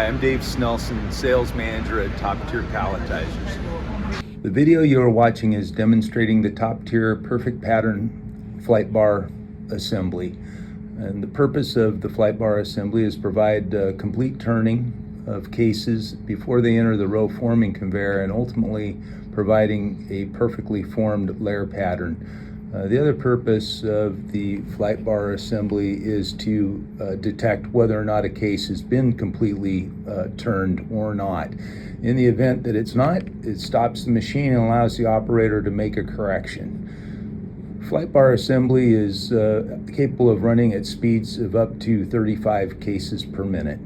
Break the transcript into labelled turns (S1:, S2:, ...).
S1: Hi, I'm Dave Snelson, Sales Manager at TopTier Palletizers. The video you are watching is demonstrating the TopTier perfect pattern flight bar assembly. And the purpose of the flight bar assembly is provide complete turning of cases before they enter the row forming conveyor, and ultimately providing a perfectly formed layer pattern. The other purpose of the flight bar assembly is to detect whether or not a case has been completely turned or not. In the event that it's not, it stops the machine and allows the operator to make a correction. Flight bar assembly is capable of running at speeds of up to 35 cases per minute.